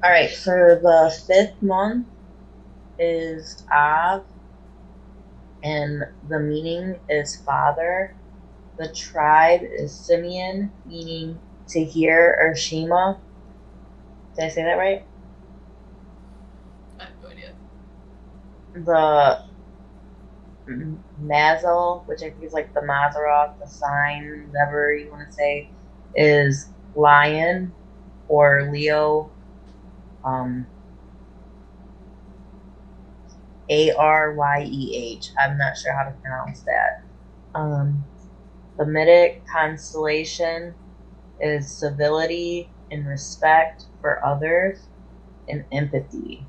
All right, for the 5th month is Av, and the meaning is father. The tribe is Simeon, meaning to hear, or Shema. Did I say that right? I have no idea. The Mazel, which I think is like the Mazarov, the sign, whatever you want to say, is lion or Leo. Aryeh. I'm not sure how to pronounce that. The Medic constellation is civility and respect for others and empathy.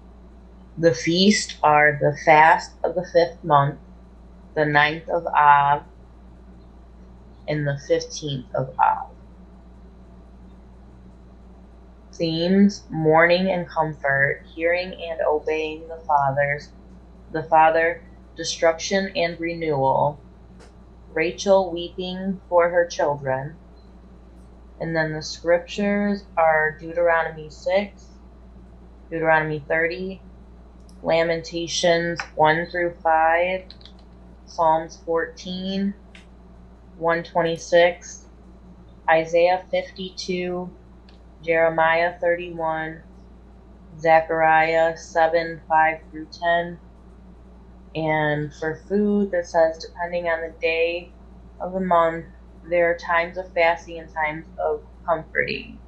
The feast are the fast of the 5th month, the 9th of Av, and the 15th of Av. Themes: mourning and comfort, hearing and obeying the Father, destruction and renewal, Rachel weeping for her children. And then the scriptures are Deuteronomy 6, Deuteronomy 30, Lamentations 1 through 5, Psalms 14, 126, Isaiah 52, Jeremiah 31, Zechariah 7, 5 through 10. And for food, that says depending on the day of the month, there are times of fasting and times of comforting.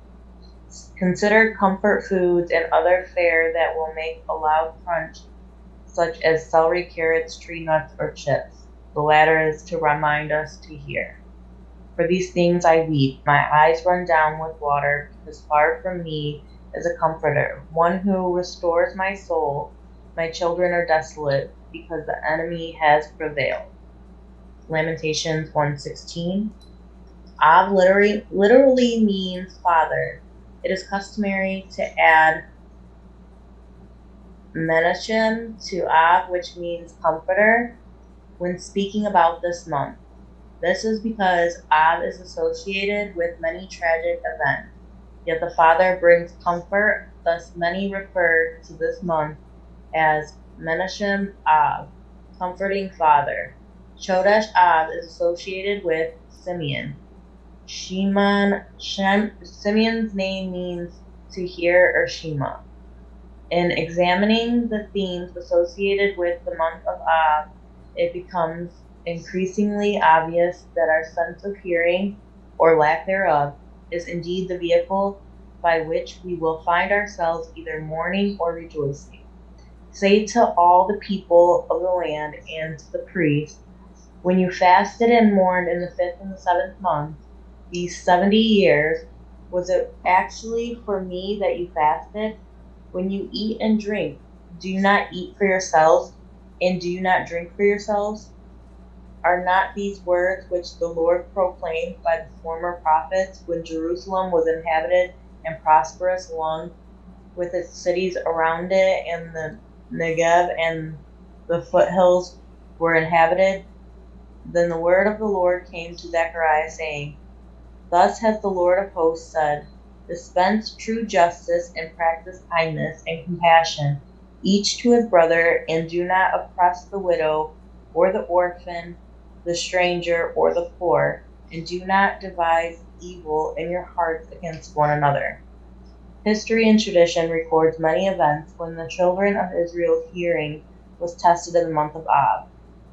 Consider comfort foods and other fare that will make a loud crunch, such as celery, carrots, tree nuts, or chips. The latter is to remind us to hear. For these things I weep, my eyes run down with water, because far from me is a comforter, one who restores my soul. My children are desolate, because the enemy has prevailed. Lamentations 1:16. Av literally means father. It is customary to add Menachem to Av, which means comforter, when speaking about this month. This is because Av is associated with many tragic events, yet the Father brings comfort, thus many refer to this month as Menachem Av, comforting Father. Chodesh Av is associated with Simeon. Simeon's name means to hear or Shema. In examining the themes associated with the month of Av, it becomes increasingly obvious that our sense of hearing, or lack thereof, is indeed the vehicle by which we will find ourselves either mourning or rejoicing. Say to all the people of the land and to the priests, when you fasted and mourned in the 5th and the 7th month, these 70 years, was it actually for me that you fasted? When you eat and drink, do you not eat for yourselves, and do you not drink for yourselves? Are not these words which the Lord proclaimed by the former prophets when Jerusalem was inhabited and prosperous, along with its cities around it, and the Negev and the foothills were inhabited? Then the word of the Lord came to Zechariah, saying, Thus has the Lord of hosts said, dispense true justice and practice kindness and compassion, each to his brother, and do not oppress the widow or the orphan, the stranger or the poor, and do not devise evil in your hearts against one another. History and tradition records many events when the children of Israel's hearing was tested in the month of Ab.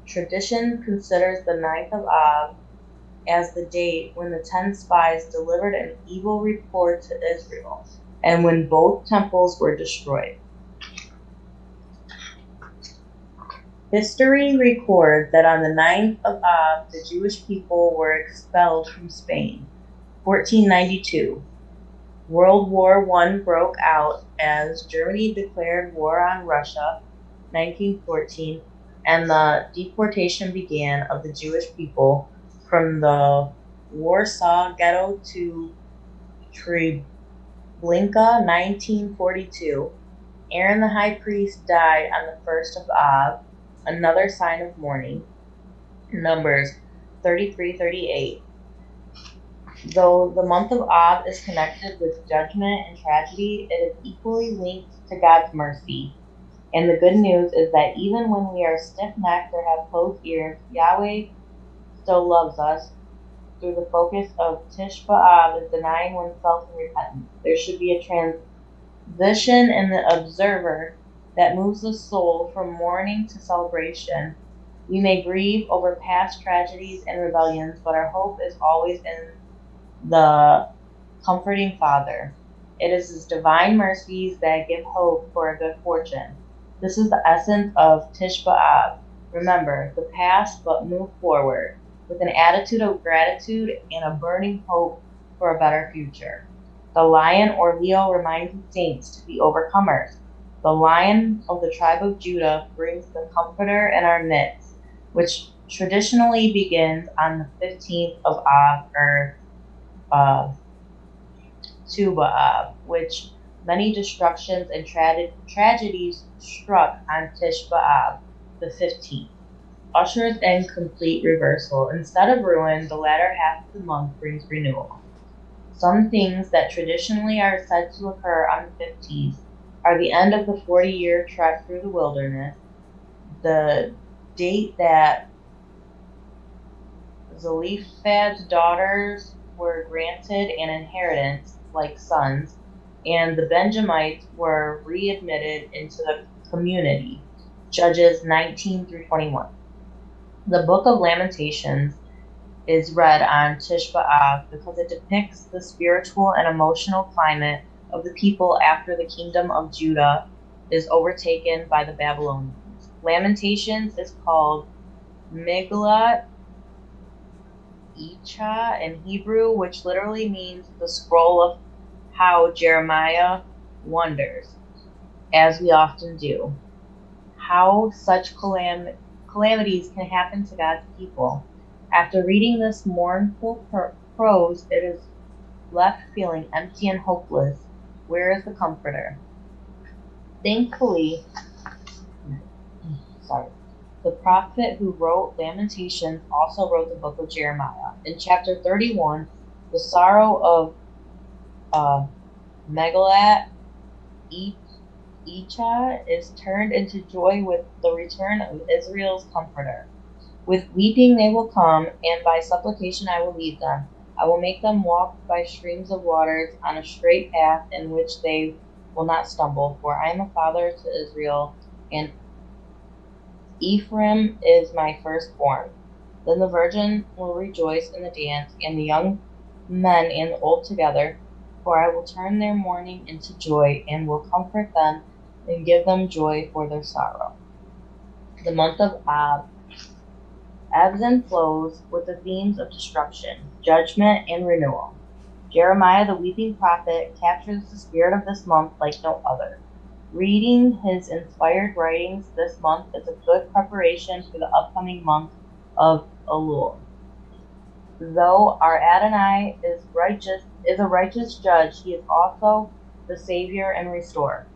Tradition considers the 9th of Ab as the date when the 10 spies delivered an evil report to Israel, and when both temples were destroyed. History records that on the 9th of Ab, the Jewish people were expelled from Spain. 1492. World War I broke out as Germany declared war on Russia. 1914. And the deportation began of the Jewish people from the Warsaw Ghetto to Treblinka, 1942. Aaron the high priest died on the 1st of Av, another sign of mourning. Numbers 33:38. Though the month of Ab is connected with judgment and tragedy, it is equally linked to God's mercy. And the good news is that even when we are stiff-necked or have closed ears, Yahweh still loves us. Through the focus of Tish B'Av is denying oneself in repentance. There should be a transition in the observer that moves the soul from mourning to celebration. We may grieve over past tragedies and rebellions, but our hope is always in the comforting Father. It is His divine mercies that give hope for a good fortune. This is the essence of Tish B'Av. Remember the past, but move forward with an attitude of gratitude and a burning hope for a better future. The lion or Leo reminds the saints to be overcomers. The Lion of the tribe of Judah brings the Comforter in our midst, which traditionally begins on the 15th of Av, or Tu B'Av, which many destructions and tragedies struck on Tish B'Av, the 15th. Ushers in complete reversal. Instead of ruin, the latter half of the month brings renewal. Some things that traditionally are said to occur on the 15th are the end of the 40-year trek through the wilderness, the date that Zelophehad's daughters were granted an inheritance like sons, and the Benjamites were readmitted into the community. Judges 19 through 21. The Book of Lamentations is read on Tish B'Av because it depicts the spiritual and emotional climate of the people after the kingdom of Judah is overtaken by the Babylonians. Lamentations is called Megillat Icha in Hebrew, which literally means the scroll of how Jeremiah wonders, as we often do, how such calamities can happen to God's people. After reading this mournful prose, it is left feeling empty and hopeless. Where is the Comforter? Thankfully, the prophet who wrote Lamentations also wrote the book of Jeremiah. In chapter 31, the sorrow of Megillat Icha is turned into joy with the return of Israel's Comforter. With weeping they will come, and by supplication I will lead them. I will make them walk by streams of waters on a straight path in which they will not stumble, for I am a father to Israel, and Ephraim is my firstborn. Then the virgin will rejoice in the dance, and the young men and the old together, for I will turn their mourning into joy, and will comfort them and give them joy for their sorrow. The month of Ab ebbs and flows with the themes of destruction, judgment, and renewal. Jeremiah, the weeping prophet, captures the spirit of this month like no other. Reading his inspired writings this month is a good preparation for the upcoming month of Elul. Though our Adonai is a righteous judge, he is also the Savior and restorer.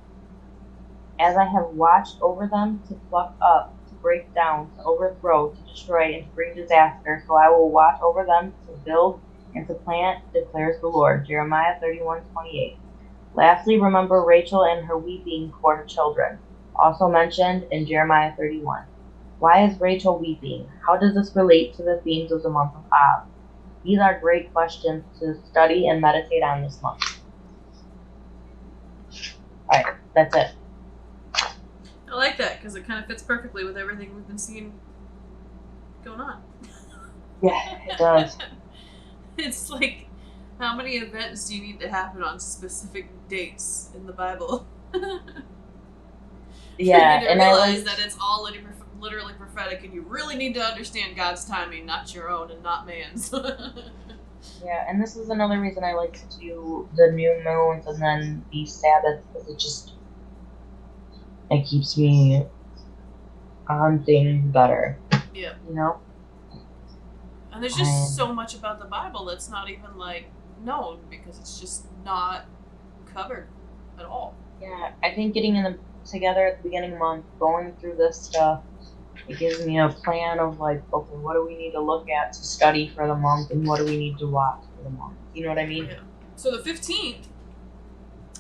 As I have watched over them to pluck up, to break down, to overthrow, to destroy, and to bring disaster, so I will watch over them to build and to plant, declares the Lord. Jeremiah 31:28. Lastly, remember Rachel and her weeping for her children, also mentioned in Jeremiah 31. Why is Rachel weeping? How does this relate to the themes of the month of Ab? These are great questions to study and meditate on this month. Alright, that's it. I like that because it kind of fits perfectly with everything we've been seeing going on. Yeah, it does. It's like, how many events do you need to happen on specific dates in the Bible? Yeah, for you to and realize that it's all literally prophetic, and you really need to understand God's timing, not your own and not man's. Yeah, and this is another reason I like to do the new moons and then the Sabbath, because it keeps me on things better. Yeah. You know? And there's just so much about the Bible that's not even like known because it's just not covered at all. Yeah, I think getting together at the beginning of the month, going through this stuff, it gives me a plan of like, okay, what do we need to look at to study for the month, and what do we need to watch? the month. You know what I mean? Yeah. So the 15th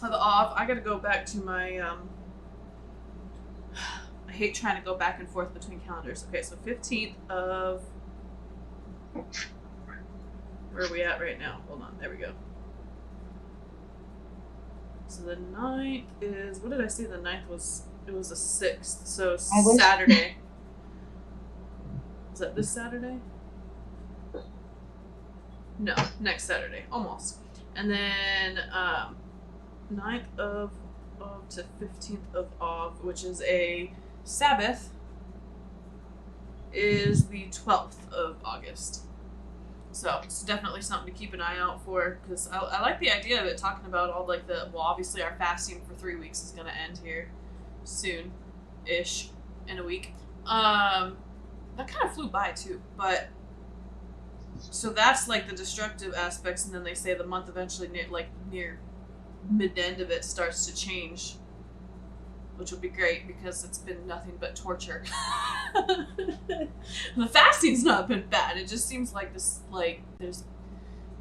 of Av, I gotta go back to my, I hate trying to go back and forth between calendars. Okay, so 15th of, where are we at right now? Hold on, there we go. So the 9th is, what did I say the 9th was? It was the 6th, so Saturday. Is that this Saturday? No, next Saturday, almost. And then 9th of to 15th of Av, which is a Sabbath, is the 12th of August. So it's definitely something to keep an eye out for, because I like the idea of it, talking about all like obviously our fasting for 3 weeks is going to end here soon-ish, in a week. That kind of flew by too, but so that's like the destructive aspects, and then they say the month eventually near mid-end of it starts to change, which would be great because it's been nothing but torture. The fasting's not been bad. It just seems like this, like there's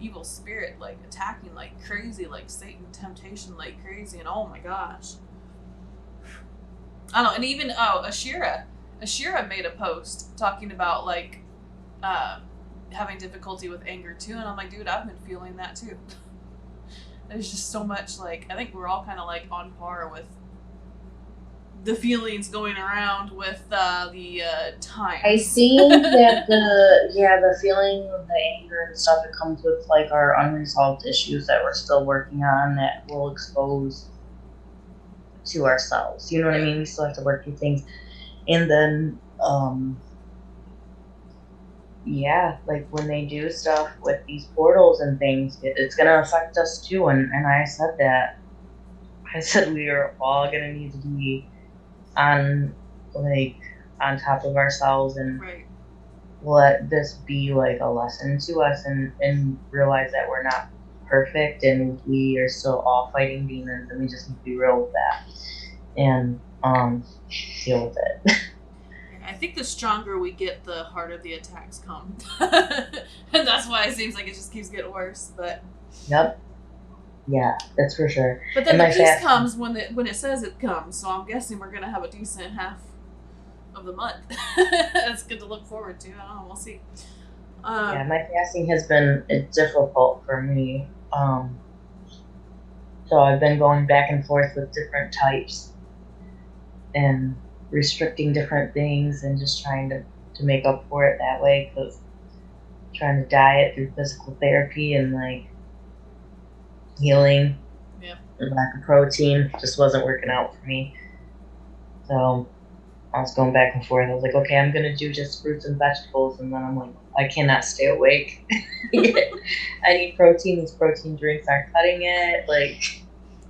evil spirit like attacking like crazy, like Satan temptation like crazy, and oh my gosh. I don't know, and even Ashira made a post talking about like having difficulty with anger too, and I'm like, dude, I've been feeling that too. There's just so much, like, I think we're all kind of like on par with the feelings going around with the times. I think that the feeling of the anger and stuff, it comes with like our unresolved issues that we're still working on that we'll expose to ourselves. You know what I mean? We still have to work through things. And then, like when they do stuff with these portals and things, it's going to affect us too. And I said that. I said we are all going to need to be on top of ourselves and let this be like a lesson to us and realize that we're not perfect and we are still all fighting demons, and we just need to be real with that and deal with it. I think the stronger we get, the harder the attacks come. And that's why it seems like it just keeps getting worse. But yep. Yeah, that's for sure. But then the peace comes when it says it comes, so I'm guessing we're going to have a decent half of the month. That's good to look forward to. I don't know, we'll see. My fasting has been difficult for me. So I've been going back and forth with different types and restricting different things and just trying to make up for it that way, because trying to diet through physical therapy and like healing and lack of protein just wasn't working out for me. So I was going back and forth. I was like, okay, I'm going to do just fruits and vegetables. And then I'm like, I cannot stay awake. I need protein. These protein drinks aren't cutting it. Like,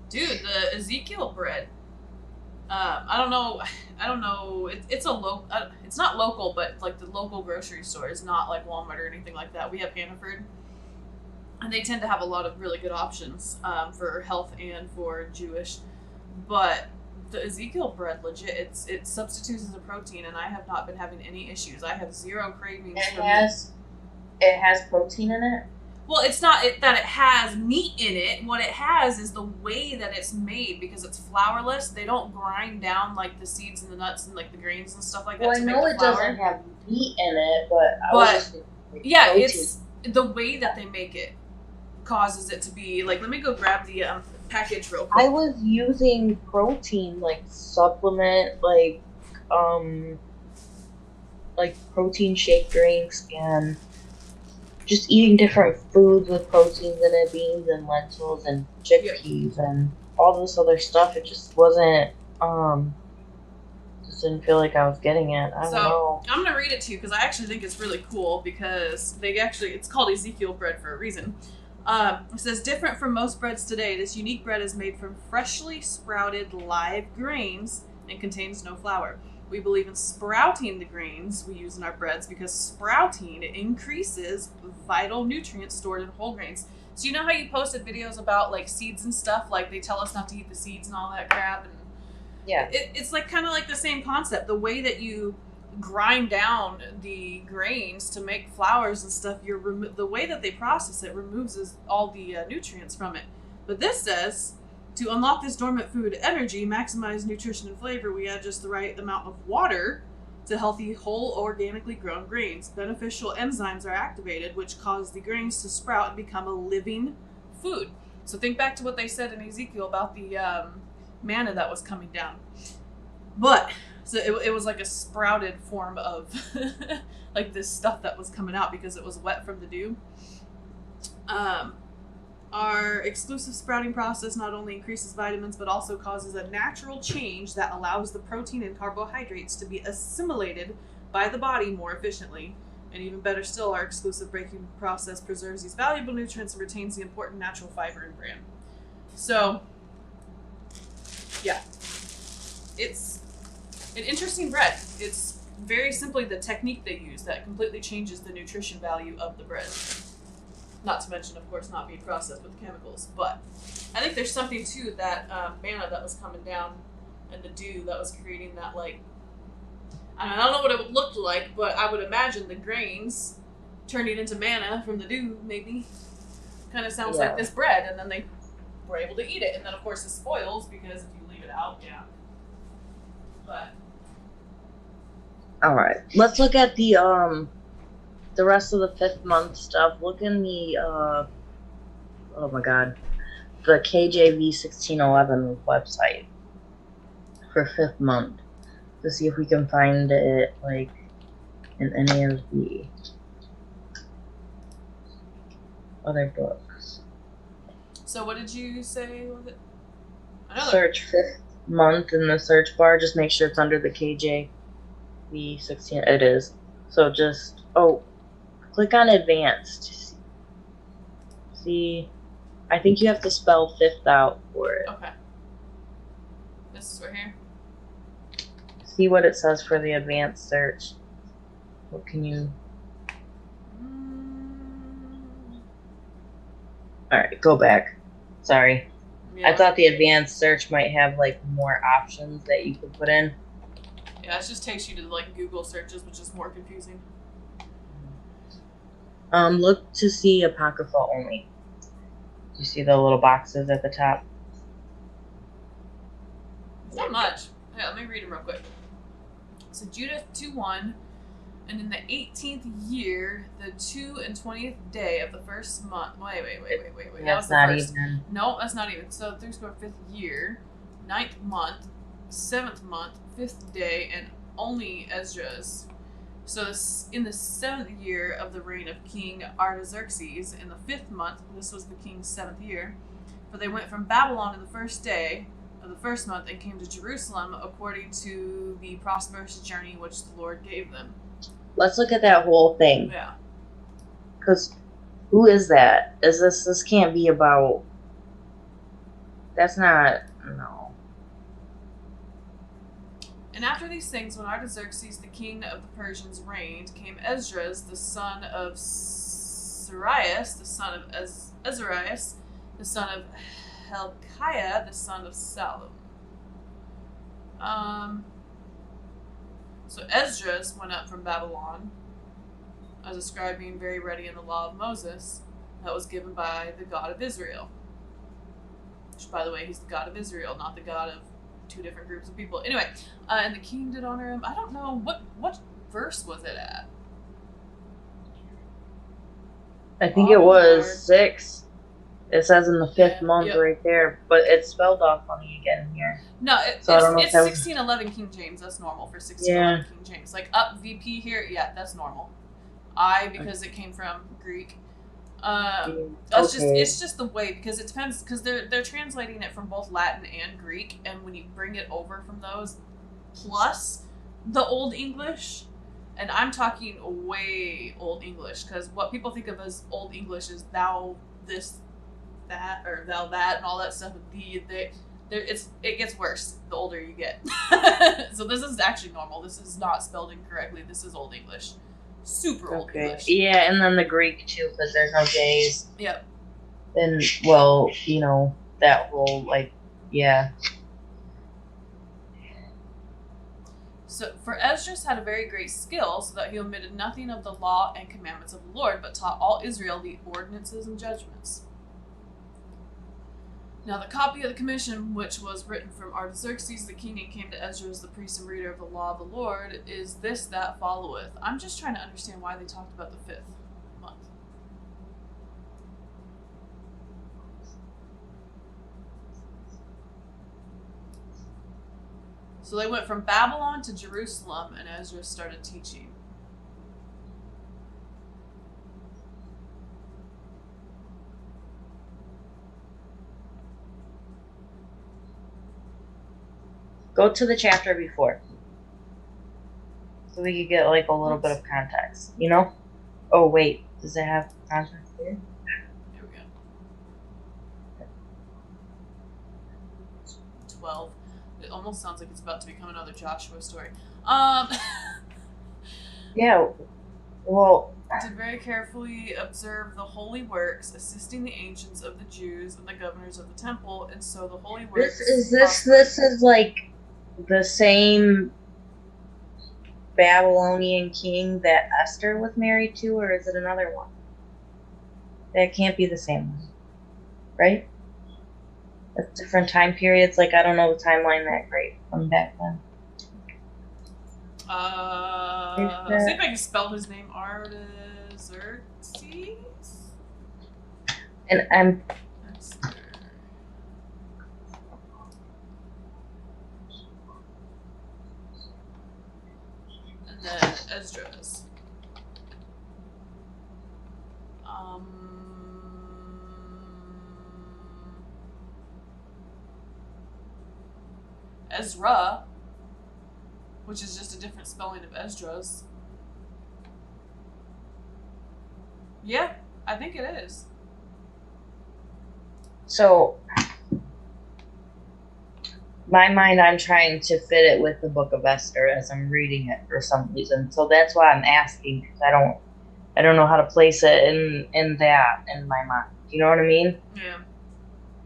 dude, the Ezekiel bread. I don't know. It's it's not local, but like the local grocery store is not like Walmart or anything like that. We have Hannaford, and they tend to have a lot of really good options for health and for Jewish. But the Ezekiel bread, legit, it substitutes as a protein, and I have not been having any issues. I have zero cravings. It has protein in it? Well, it's not that it has meat in it. What it has is the way that it's made, because it's flourless. They don't grind down like the seeds and the nuts and like the grains and stuff like that. Well, I know it doesn't have meat in it, but yeah, protein. It's the way that they make it causes it to be like. Let me go grab the package real quick. I was using protein like supplement, like protein shake drinks and just eating different foods with proteins in it, beans and lentils and chickpeas and all this other stuff. It just wasn't, just didn't feel like I was getting it. I don't know. I'm going to read it to you because I actually think it's really cool, because it's called Ezekiel bread for a reason. It says, different from most breads today, this unique bread is made from freshly sprouted live grains and contains no flour. We believe in sprouting the grains we use in our breads because sprouting increases vital nutrients stored in whole grains. So you know how you posted videos about like seeds and stuff, like they tell us not to eat the seeds and all that crap, and yeah, it's like kind of like the same concept. The way that you grind down the grains to make flours and stuff, the way that they process it removes all the nutrients from it. But this says, to unlock this dormant food energy, maximize nutrition and flavor, we add just the right amount of water to healthy, whole, organically grown grains. Beneficial enzymes are activated, which cause the grains to sprout and become a living food. So think back to what they said in Ezekiel about the manna that was coming down. But so it was like a sprouted form of like this stuff that was coming out because it was wet from the dew. Our exclusive sprouting process not only increases vitamins but also causes a natural change that allows the protein and carbohydrates to be assimilated by the body more efficiently. And even better still, our exclusive breaking process preserves these valuable nutrients and retains the important natural fiber and bran. So, yeah, it's an interesting bread. It's very simply the technique they use that completely changes the nutrition value of the bread. Not to mention, of course, not being processed with chemicals. But I think there's something to that manna that was coming down and the dew that was creating that, like, I don't know what it would look like, but I would imagine the grains turning into manna from the dew, maybe. Kind of sounds like this bread, and then they were able to eat it. And then, of course, it spoils because if you leave it out, But all right, let's look at the rest of the 5th month stuff. Look in the oh my god, the KJV 1611 website for 5th month to see if we can find it like in any of the other books. So what did you say? Was it? Search 5th month in the search bar. Just make sure it's under the KJV 16. It is. So just click on advanced. See, I think you have to spell 5th out for it. Okay. This is right here. See what it says for the advanced search. What can you... Alright, go back. Sorry. Yeah. I thought the advanced search might have like more options that you could put in. Yeah, it just takes you to like Google searches, which is more confusing. Look to see Apocrypha only. You see the little boxes at the top? Not much. Yeah, let me read them real quick. So Judith 2:1, and in the 18th year, the 22nd day of the first month. Wait. Yeah, that was the first. Even. No, that's not even. So 5th year, 9th month, 7th month, 5th day, and only Esdras. So this, in the 7th year of the reign of King Artaxerxes, in the 5th month, this was the king's 7th year, for they went from Babylon in the 1st day of the 1st month and came to Jerusalem according to the prosperous journey which the Lord gave them. Let's look at that whole thing. Yeah. Because who is that? Is this can't be about... That's not... No. And after these things, when Artaxerxes, the king of the Persians, reigned, came Esdras, the son of Sarias, the son of Azarias, the son of Hilkiah, the son of Salom. So Esdras went up from Babylon as a scribe, being very ready in the law of Moses that was given by the God of Israel. Which, by the way, he's the God of Israel, not the God of 2 different groups of people. Anyway, and the king did honor him. I don't know, what verse was it at? I think it was 6. It says in the 5th month right there, but it's spelled off funny again here. No, it's 1611 King James. That's normal for 1611 King James. Like up VP here, that's normal. Because it came from Greek. It's just the way, because it depends, because they're translating it from both Latin and Greek, and when you bring it over from those plus the Old English, and I'm talking way Old English, because what people think of as Old English is thou this, that, or thou that, and all that stuff. It gets worse the older you get. So this is actually normal. This is not spelled incorrectly. This is Old English. Super Old English. Yeah, and then the Greek too, because there's no J's. Yep. And, that whole, So, for Esdras had a very great skill, so that he omitted nothing of the law and commandments of the Lord, but taught all Israel the ordinances and judgments. Now, the copy of the commission, which was written from Artaxerxes the king and came to Esdras the priest and reader of the law of the Lord, is this that followeth. I'm just trying to understand why they talked about the 5th month. So they went from Babylon to Jerusalem, and Ezra started teaching. Go to the chapter before, so we could get like a little bit of context. You know? Oh wait, does it have context there? Here we go. 12. It almost sounds like it's about to become another Joshua story. Yeah. Well, did very carefully observe the holy works, assisting the ancients of the Jews and the governors of the temple, and so the holy works. This is like the same Babylonian king that Esther was married to, or is it another one? That can't be the same one, right? That's different time periods. Like, I don't know the timeline that great from back then. Let's see if I can spell his name. Artaxerxes? And I'm... And then Esdras. Ezra, which is just a different spelling of Esdras. Yeah, I think it is. So, my mind, I'm trying to fit it with the Book of Esther as I'm reading it for some reason. So that's why I'm asking, because I don't know how to place it in my mind. You know what I mean? Yeah.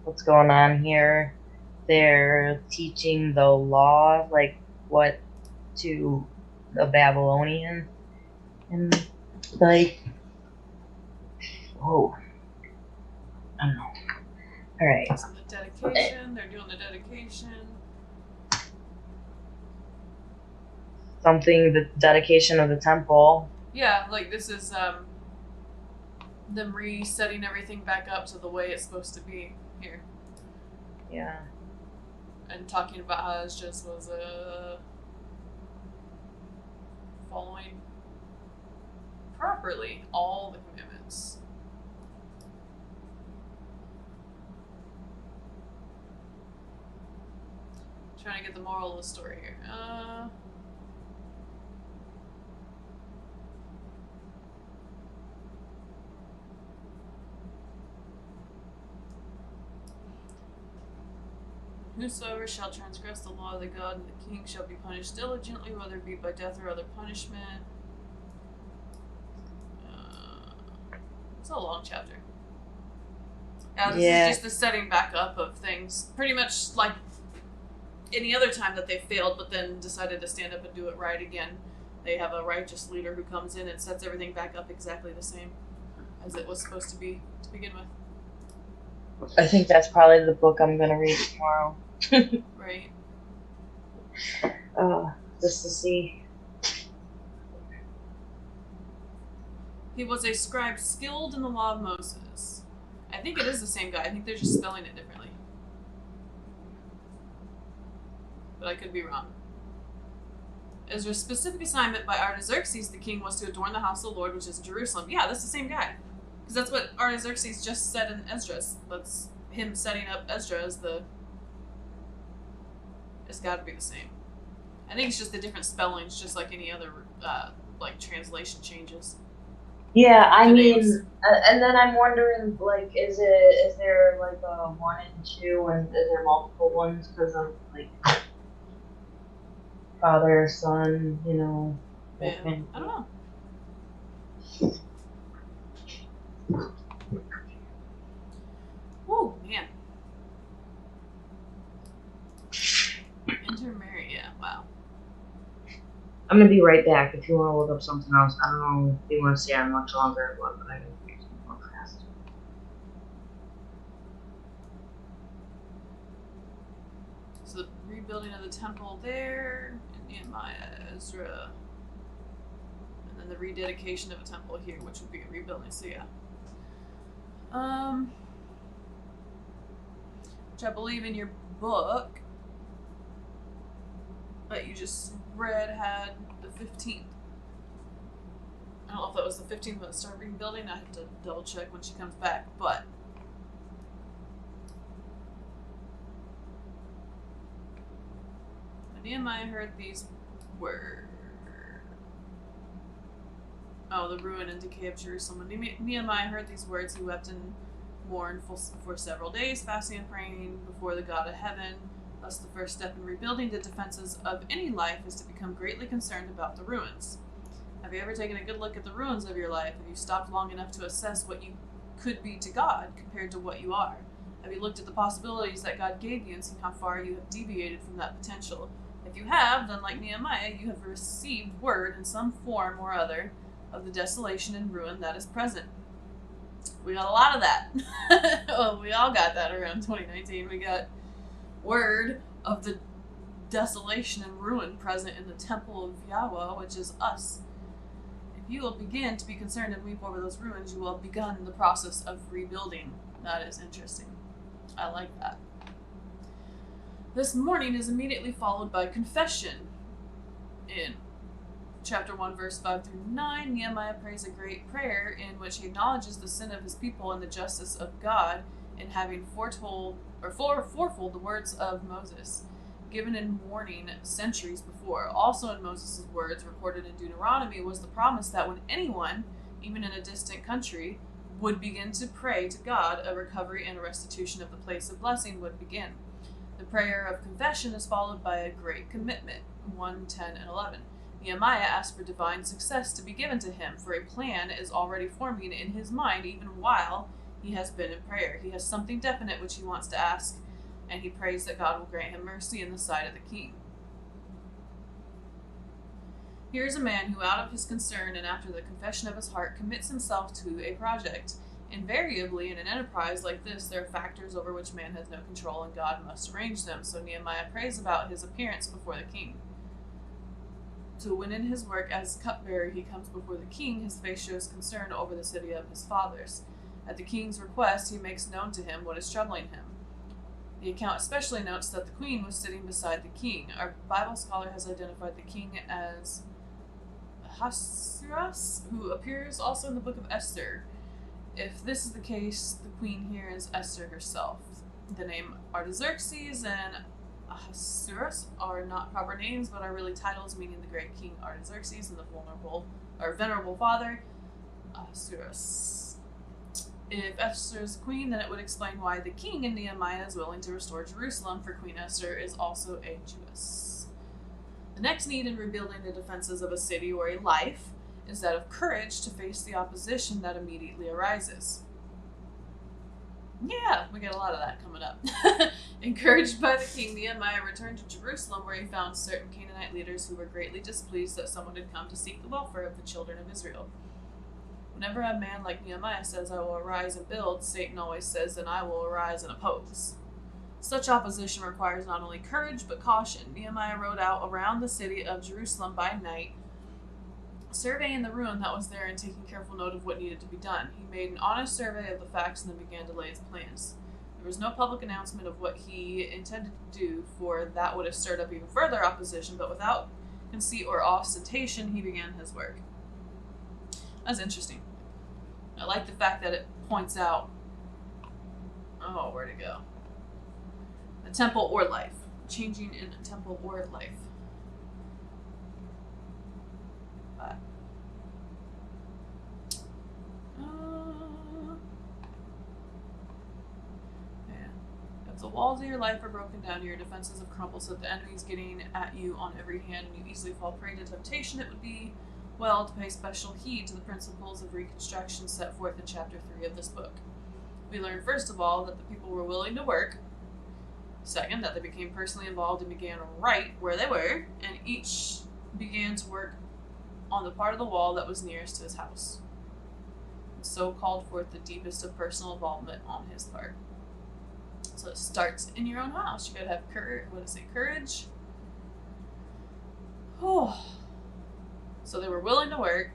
What's going on here? They're teaching the law, like what to the Babylonians, and like, oh, I don't know. All right. So the dedication, they're doing the dedication. Something, the dedication of the temple. Yeah, like this is them resetting everything back up to the way it's supposed to be here. Yeah. And talking about how it just was following properly all the commandments. Trying to get the moral of the story here. Whosoever shall transgress the law of the God and the king shall be punished diligently, whether it be by death or other punishment. It's a long chapter. Yeah, this is just the setting back up of things. Pretty much like any other time that they failed, but then decided to stand up and do it right again. They have a righteous leader who comes in and sets everything back up exactly the same as it was supposed to be to begin with. I think that's probably the book I'm going to read tomorrow. Right. Just to see. He was a scribe skilled in the law of Moses. I think it is the same guy. I think they're just spelling it differently. But I could be wrong. Ezra's specific assignment by Artaxerxes the king was to adorn the house of the Lord, which is in Jerusalem. Yeah, that's the same guy. Because that's what Artaxerxes just said in Esdras. That's him setting up Ezra as the... It's got to be the same. I think it's just the different spellings, just like any other like translation changes. Yeah, I mean, and then I'm wondering, like, is there like a 1 and 2, and is there multiple ones because of like father, son, you know? Yeah, I don't know. Oh man. Intermarry, yeah, wow. I'm gonna be right back if you want to look up something else. I don't know if you want to stay on much longer, but I gotta do something more fast. So the rebuilding of the temple there in Nehemiah, Ezra, and then the rededication of a temple here, which would be a rebuilding. So yeah. Which I believe in your book that you just read had the 15th. I don't know if that was the 15th when it started rebuilding. I have to double check when she comes back, but Nehemiah heard these words. Oh, the ruin and decay of Jerusalem. When Nehemiah heard these words, he wept and mourned for several days, fasting and praying before the God of heaven. Thus, the first step in rebuilding the defenses of any life is to become greatly concerned about the ruins. Have you ever taken a good look at the ruins of your life? Have you stopped long enough to assess what you could be to God compared to what you are? Have you looked at the possibilities that God gave you and seen how far you have deviated from that potential? If you have, then like Nehemiah, you have received word in some form or other of the desolation and ruin that is present. We got a lot of that. Well, we all got that around 2019. We got word of the desolation and ruin present in the temple of Yahuah, which is us. If you will begin to be concerned and weep over those ruins, you will have begun the process of rebuilding. That is interesting. I like that. This mourning is immediately followed by confession. In chapter 1, verse 5 through 9, Nehemiah prays a great prayer in which he acknowledges the sin of his people and the justice of God in having foretold the words of Moses, given in warning centuries before. Also in Moses' words, recorded in Deuteronomy, was the promise that when anyone, even in a distant country, would begin to pray to God, a recovery and a restitution of the place of blessing would begin. The prayer of confession is followed by a great commitment, 1, 10, and 11. Nehemiah asks for divine success to be given to him, for a plan is already forming in his mind even while he has been in prayer. He has something definite which he wants to ask, and he prays that God will grant him mercy in the sight of the king. Here is a man who, out of his concern and after the confession of his heart, commits himself to a project. Invariably, in an enterprise like this, there are factors over which man has no control, and God must arrange them. So Nehemiah prays about his appearance before the king. So when in his work as cupbearer he comes before the king, his face shows concern over the city of his fathers. At the king's request, he makes known to him what is troubling him. The account especially notes that the queen was sitting beside the king. Our Bible scholar has identified the king as Ahasuerus, who appears also in the book of Esther. If this is the case, the queen here is Esther herself. The name Artaxerxes and Ahasuerus are not proper names, but are really titles meaning the great king Artaxerxes and the venerable father Ahasuerus. If Esther is the queen, then it would explain why the king in Nehemiah is willing to restore Jerusalem, for Queen Esther is also a Jewess. The next need in rebuilding the defenses of a city or a life is that of courage to face the opposition that immediately arises. Yeah, we get a lot of that coming up. Encouraged by the king, Nehemiah returned to Jerusalem, where he found certain Canaanite leaders who were greatly displeased that someone had come to seek the welfare of the children of Israel. Whenever a man like Nehemiah says, "I will arise and build," Satan always says, "Then I will arise and oppose." Such opposition requires not only courage, but caution. Nehemiah rode out around the city of Jerusalem by night, surveying the ruin that was there and taking careful note of what needed to be done. He made an honest survey of the facts and then began to lay his plans. There was no public announcement of what he intended to do, for that would have stirred up even further opposition, but without conceit or ostentation, he began his work. That's interesting. I like the fact that it points out, where'd it go? A temple or life. Changing in a temple or life. If the walls of your life are broken down, your defenses have crumbled so that the enemy is getting at you on every hand and you easily fall prey to temptation, it would be well to pay special heed to the principles of reconstruction set forth in chapter 3 of this book. We learn, first of all, that the people were willing to work. Second, that they became personally involved and began right where they were, and each began to work on the part of the wall that was nearest to his house, and so called forth the deepest of personal involvement on his part. So it starts in your own house. You gotta have courage. What is it? Courage. Oh. So they were willing to work,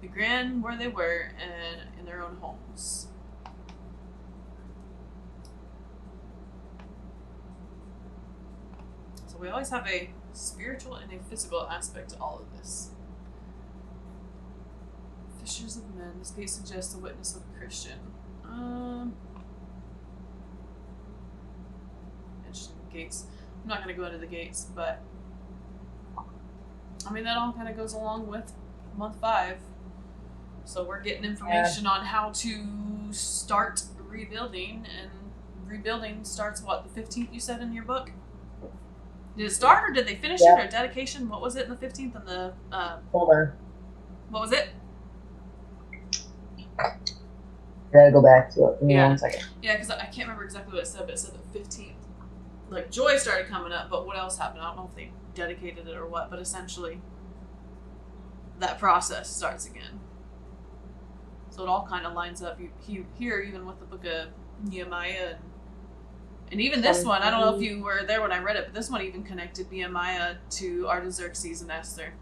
began where they were, and in their own homes. So we always have a spiritual and a physical aspect to all of this. Fishers of men. This gate suggests the witness of a Christian. Interesting. Gates. I'm not going to go into the gates, but I mean, that all kind of goes along with month 5. So we're getting information on how to start rebuilding, and rebuilding starts, what, the 15th you said in your book? Did it start, or did they finish it, or dedication? What was it in the 15th and the... Hold on. What was it? Gotta go back to it. Give me 1 second. Yeah, because I can't remember exactly what it said, but it said the 15th. Like, joy started coming up, but what else happened? I don't know if they dedicated it or what, but essentially that process starts again. So it all kind of lines up here, even with the book of Nehemiah, and even this one. I don't know if you were there when I read it, but this one even connected Nehemiah to Artaxerxes and Esther.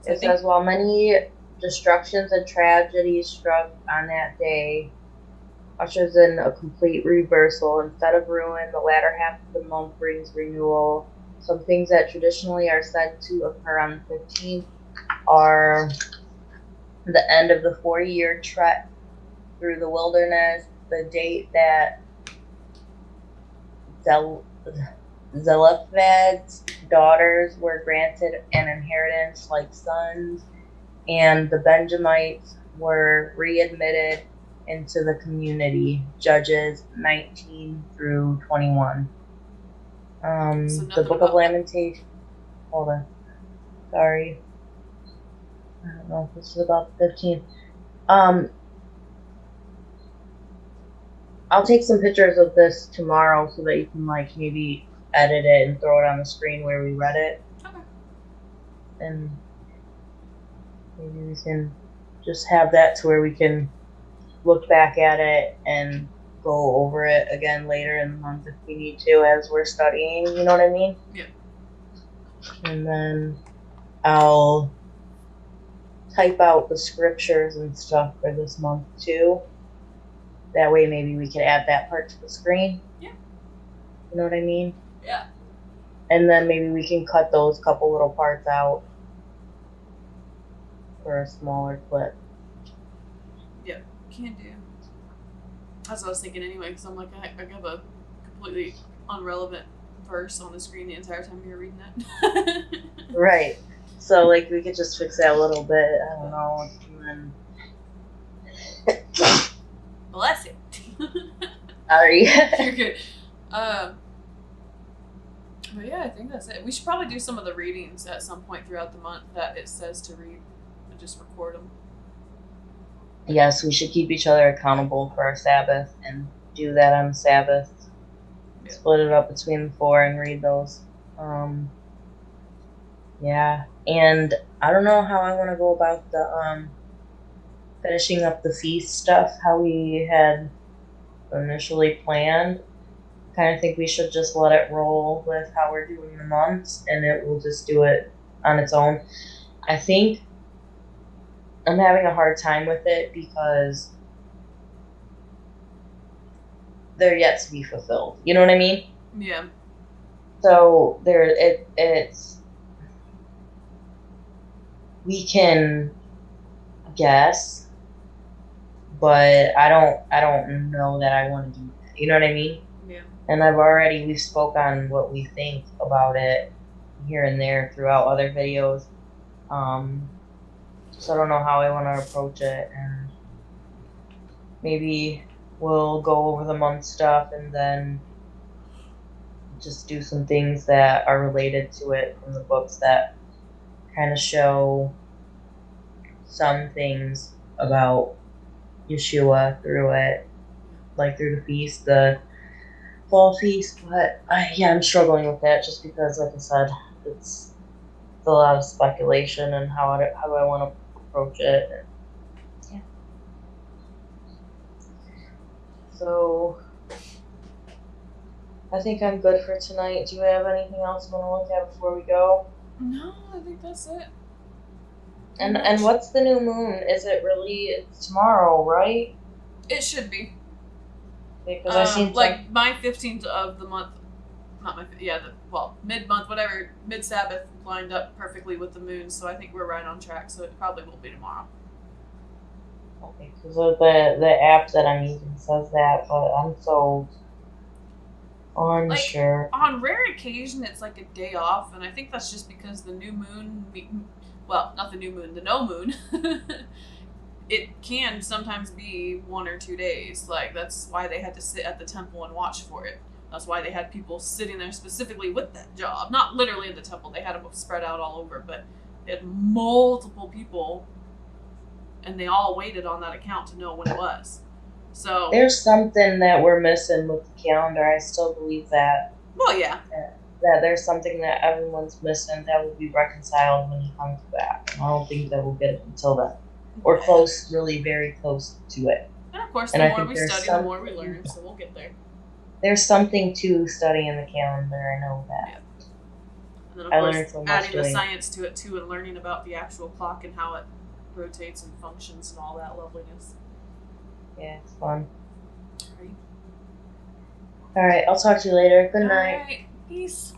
So it says, while many destructions and tragedies struck on that day, ushers in a complete reversal. Instead of ruin, the latter half of the month brings renewal. Some things that traditionally are said to occur on the 15th are the end of the 4-year trek through the wilderness, the date that Zelophehad's daughters were granted an inheritance like sons, and the Benjamites were readmitted into the community. Judges 19 through 21. The Book of Lamentation. Hold on. Sorry. I don't know if this is about the 15th. I'll take some pictures of this tomorrow so that you can maybe edit it and throw it on the screen where we read it. Okay. And maybe we can just have that to where we can look back at it and go over it again later in the month if we need to as we're studying, you know what I mean? Yeah. And then I'll type out the scriptures and stuff for this month too. That way maybe we can add that part to the screen. Yeah. You know what I mean? Yeah. And then maybe we can cut those couple little parts out for a smaller clip. Yeah, can do. That's what I was thinking anyway, because I'm like, I have a completely irrelevant verse on the screen the entire time you're reading it. Right. So, we could just fix that a little bit. I don't know. And then... Bless it. Sorry. You're good. But yeah, I think that's it. We should probably do some of the readings at some point throughout the month that it says to read and just record them. Yes, we should keep each other accountable for our Sabbath and do that on the Sabbath. Yeah. Split it up between the 4 and read those. Yeah. And I don't know how I want to go about the finishing up the feast stuff, how we had initially planned. Kind of think we should just let it roll with how we're doing the months, and it will just do it on its own. I think I'm having a hard time with it because they're yet to be fulfilled. You know what I mean? Yeah. So it's we can guess, but I don't know that I want to do that. You know what I mean? Yeah. And we spoke on what we think about it here and there throughout other videos. So I don't know how I want to approach it, and maybe we'll go over the month stuff and then just do some things that are related to it from the books that kind of show some things about Yeshua through it, through the feast. The fall feast, but I'm struggling with that just because, like I said, it's a lot of speculation and how do I want to approach it. Yeah. So I think I'm good for tonight. Do you have anything else you want to look at before we go? No, I think that's it. And what's the new moon? Is it really? It's tomorrow, right? It should be. Because I seen like my 15th of the month, not my mid month, whatever, mid Sabbath lined up perfectly with the moon, so I think we're right on track. So it probably will be tomorrow. Okay, because the app that I'm using says that, but I'm so unsure. Like, on rare occasion, it's like a day off, and I think that's just because the new moon, well, not the new moon, the no moon, it can sometimes be 1 or 2 days. Like, that's why they had to sit at the temple and watch for it. That's why they had people sitting there specifically with that job. Not literally in the temple, they had them spread out all over, but they had multiple people, and they all waited on that account to know when it was. So there's something that we're missing with the calendar. I still believe that. Well, yeah. That there's something that everyone's missing that will be reconciled when he comes back. I don't think that we'll get it until then. We're close, really very close to it. And of course, the more we study, the more we learn, so we'll get there. There's something to studying the calendar, I know that. Yeah. And then, of course, adding the science to it, too, and learning about the actual clock and how it rotates and functions and all that loveliness. Yeah, it's fun. Alright. Alright, I'll talk to you later. Good night. Alright, peace.